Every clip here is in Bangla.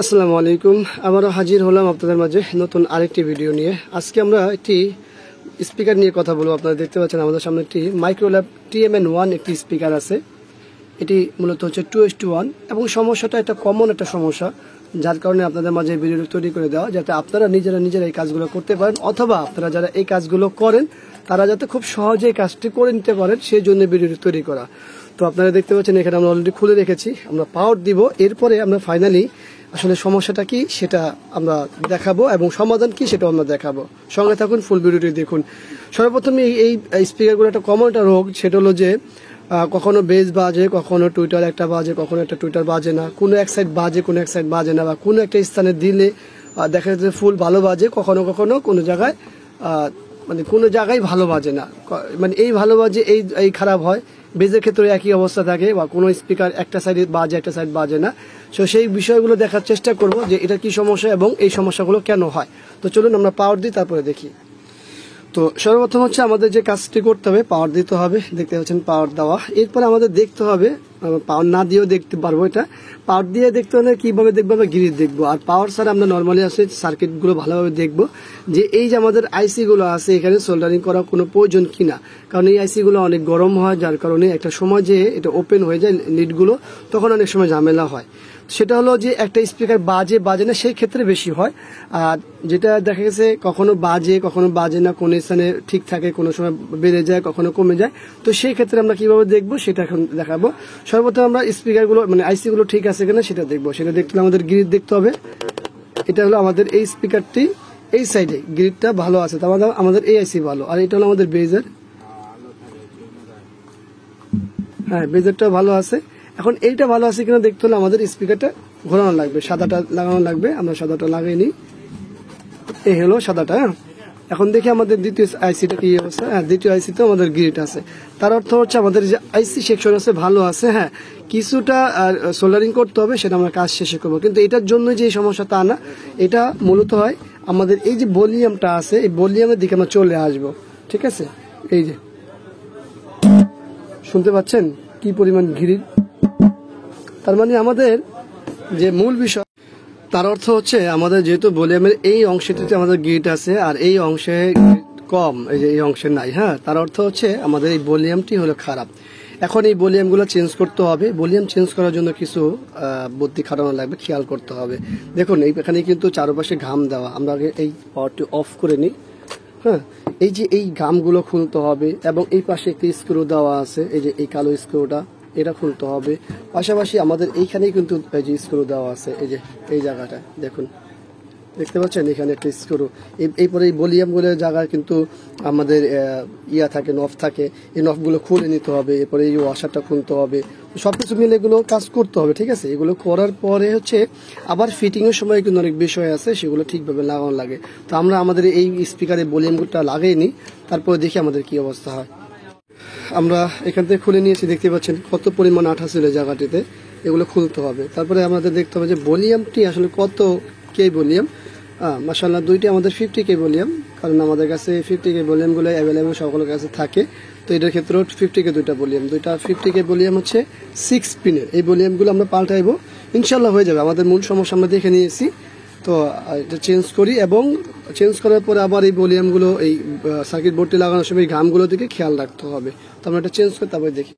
আসসালামু আলাইকুম। আবারও হাজির হলাম আপনাদের মাঝে নতুন আরেকটি ভিডিও নিয়ে। আজকে আমরা একটি স্পিকার নিয়ে কথা বলবো। আপনারা দেখতে পাচ্ছেন আমাদের সামনে একটি মাইক্রোল্যাব TMN1 একটি স্পিকার আছে। এটি মূলত হচ্ছে 2:1 এবং সমস্যাটা একটা কমন একটা সমস্যা, যার কারণে আপনাদের মাঝে ভিডিও তৈরি করে দেওয়া, যাতে আপনারা নিজেরা এই কাজগুলো করতে পারেন, অথবা আপনারা যারা এই কাজগুলো করেন তারা যাতে খুব সহজে এই কাজটি করে নিতে পারেন, সেই জন্য ভিডিওটি তৈরি করা। তো আপনারা দেখতে পাচ্ছেন এখানে আমরা অলরেডি খুলে রেখেছি, আমরা পাওয়ার দিব, এরপরে আমরা ফাইনালি আসলে সমস্যাটা কি সেটা আমরা দেখাবো এবং সমাধান কি সেটাও আমরা দেখাবো। সঙ্গে থাকুন, ফুল ভিডিওটি দেখুন। সর্বপ্রথমে এই স্পিকারগুলো একটা কমন একটা রোগ, সেটা হলো যে কখনো বেস বাজে, কখনো টুইটার একটা বাজে, কখনো একটা টুইটার বাজে না, কোনো এক সাইড বাজে, কোনো এক সাইড বাজে না, বা কোনো একটা স্থানে দিলে দেখা যাচ্ছে ফুল ভালো বাজে, কখনো কখনো কোনো জায়গায় মানে কোনো জায়গায় ভালো বাজে না, মানে এই ভালো বাজে এই খারাপ হয়। বেজের ক্ষেত্রে একই অবস্থা থাকে, বা কোনো স্পিকার একটা সাইডে বাজে একটা সাইড বাজে না। সো সেই বিষয়গুলো দেখার চেষ্টা করব যে এটা কি সমস্যা এবং এই সমস্যাগুলো কেন হয়। তো চলুন আমরা পাওয়ার দিই, তারপরে দেখি। তো সর্বপ্রথম হচ্ছে আমাদের যে কাজটি করতে হবে, পাওয়ার দিতে হবে। দেখতে পাচ্ছেন পাওয়ার দেওয়া। এরপর আমাদের দেখতে হবে, পাওয়ার না দিয়েও দেখতে পারবো, এটা পাওয়ার দিয়ে দেখতে হলে কিভাবে দেখবো, আমরা গ্রিড দেখবো। আর পাওয়ার ছাড়া আমরা নর্মালি আছে সার্কিটগুলো ভালোভাবে দেখবো যে এই যে আমাদের আইসি গুলো আছে এখানে সোল্ডারিং করার কোনো প্রয়োজন কিনা, কারণ এই আইসি গুলো অনেক গরম হয়, যার কারণে একটা সময় যে এটা ওপেন হয়ে যায় লিডগুলো, তখন অনেক সময় ঝামেলা হয়। সেটা হলো যে একটা স্পিকার বাজে না, সেই ক্ষেত্রে বেশি হয়। আর যেটা দেখা গেছে কখনো বাজে না, কোন স্থানে ঠিক থাকে, কোনো সময় বেড়ে যায়, কখনো কমে যায়। তো সেই ক্ষেত্রে আমরা কিভাবে দেখবো সেটা এখন দেখাবো। সর্বপ্রথম আমরা স্পিকারগুলো মানে আইসি গুলো ঠিক আছে কিনা সেটা দেখবো। সেটা দেখতে হলে আমাদের গ্রিড দেখতে হবে। এটা হলো আমাদের এই স্পিকারটি, এই সাইডে গ্রিডটা ভালো আছে, তার আমাদের এই আইসি ভালো। আর এটা হলো আমাদের বেজের, হ্যাঁ বেজেরটা ভালো আছে। এখন এইটা ভালো আছে কিনা দেখতে হলে আমাদের স্পিকারটা ঘোরানো লাগবে, সাদাটা লাগানো লাগবে। আমরা সাদাটা লাগাই নি, এই হলো সাদাটা। এখন দেখি আমাদের দ্বিতীয় আইসিটা কি অবস্থা। হ্যাঁ, দ্বিতীয় আইসিতে আমাদের গ্রিড আছে, তার অর্থ হচ্ছে আমাদের যে আইসি সেকশন আছে ভালো আছে। হ্যাঁ, কিছুটা সোল্ডারিং করতে হবে, সেটা আমরা কাজ শেষে করবো, কিন্তু এটার জন্য যে সমস্যা তা না। এটা মূলত হয় আমাদের এই যে ভলিউমটা আছে, এই ভলিউমের দিকে আমরা চলে আসবো। ঠিক আছে, এই যে শুনতে পাচ্ছেন কি পরিমাণ গ্রিড, তার মানে আমাদের যে মূল বিষয়, তার অর্থ হচ্ছে আমাদের যেহেতু ভলিউমের এই অংশটিতে আমাদের গ্রিড আছে আর এই অংশে কম, এই যে এই অংশে নাই। হ্যাঁ, তার অর্থ হচ্ছে আমাদের এই ভলিউমটি হলো খারাপ। এখন এই ভলিউমগুলো চেঞ্জ করতে হবে। ভলিউম চেঞ্জ করার জন্য কিছু বুদ্ধি খাটানো লাগবে, খেয়াল করতে হবে। দেখুন এখানে কিন্তু চারপাশে ঘাম দেওয়া, আমরা আগে এই পাওয়ারটি অফ করে নিই। হ্যাঁ, এই যে এই ঘামগুলো খুলতে হবে, এবং এই পাশে একটি স্ক্রু দেওয়া আছে, এই যে এই কালো স্ক্রুটা, এটা খুলতে হবে। পাশাপাশি আমাদের এইখানেই কিন্তু এই যে স্ক্রু দেওয়া আছে, এই যে এই জায়গাটা দেখুন, দেখতে পাচ্ছেন এখানে একটা স্ক্রু। এরপরে এই ভলিউমগুলোর জায়গায় কিন্তু আমাদের থাকে, নফ থাকে, এই নফগুলো খুলে নিতে হবে। এরপরে এই ওয়াশারটা খুলতে হবে। সবকিছু মিলে এগুলো কাজ করতে হবে। ঠিক আছে, এগুলো করার পরে হচ্ছে আবার ফিটিং এর সময় কিন্তু অনেক বিষয় আছে, সেগুলো ঠিকভাবে লাগানো লাগে। তো আমরা আমাদের এই স্পিকারের ভলিউমটা লাগিয়ে নিই, তারপরে দেখি আমাদের কি অবস্থা হয়। আমরা এখান থেকে খুলে নিয়েছি, দেখতে পাচ্ছেন কত পরিমাণ আঠা ছিল জায়গাটিতে, এগুলো খুলতে হবে। তারপরে আমাদের দেখতে হবে যে ভলিউমটি আসলে কত কে ভলিউম। মাশাআল্লাহ দুইটি আমাদের 50K ভলিউম, কারণ আমাদের কাছে 50K ভলিউমগুলো অ্যাভেলেবেল সকলের কাছে থাকে। তো এটার ক্ষেত্রেও 50K দুইটা ভলিউম, 50K ভলিউম হচ্ছে 6 পিনের। এই ভলিউমগুলো আমরা পাল্টাইবো, ইনশাল্লাহ হয়ে যাবে। আমাদের মূল সমস্যা আমরা দেখে নিয়েছি। তো এটা চেঞ্জ করি, এবং চেঞ্জ করার পরে আবার এই ভলিউমগুলো এই সার্কিট বোর্ডটি লাগানোর সময় এই ঘামগুলো দিকে খেয়াল রাখতে হবে। তো আমরা এটা চেঞ্জ করি, তারপরে দেখি।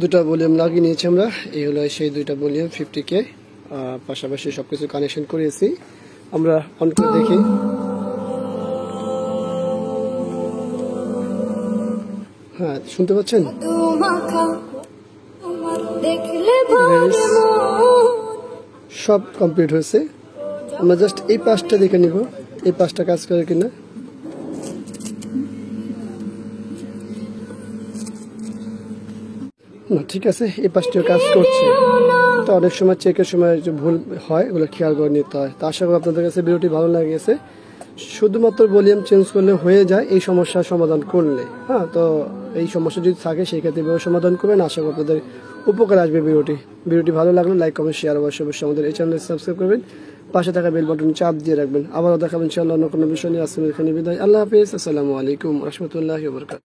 দুটা ভলিউম লাগিয়ে নিয়েছি আমরা, এই হলো সেই দুইটা ভলিউম 50K। পাশাপাশি সবকিছু কানেকশন করেছি, আমরা অন করে দেখি। হ্যাঁ, শুনতে পাচ্ছেন, সব কমপ্লিট হয়েছে। আমরা জাস্ট এই পাশটা দেখে নিব, এই পাশটা কাজ করে কিনা। না, ঠিক আছে, এই পাশটিও কাজ করছে। তো অনেক সময় চেকের সময় যে ভুল হয়, ওগুলো খেয়াল করে নিতে হয়। তো আশা করি আপনাদের কাছে ভিডিওটি ভালো লেগেছে। শুধুমাত্র ভলিউম চেঞ্জ করলে হয়ে যায় এই সমস্যার সমাধান করলে। হ্যাঁ, তো এই সমস্যা যদি থাকে সেই ক্ষেত্রে সমাধান করবেন। আশা করি আপনাদের উপকার আসবে ভিডিওটি ভালো লাগলে লাইক, কমেন্ট, শেয়ার, অবশ্যই আমাদের এই চ্যানেলে সাবস্ক্রাইব করবেন। পাশে থাকা বেল বাটন চাপ দিয়ে রাখবেন। আবারও দেখাবেন ইনশাআল্লাহ অন্য কোনো বিষয় নিয়ে। আসলে এখানে বিদায়। আল্লাহ হাফেজ। আসসালামু আলাইকুম রাহমাতুল্লাহি ওয়া বারাকাতুহু।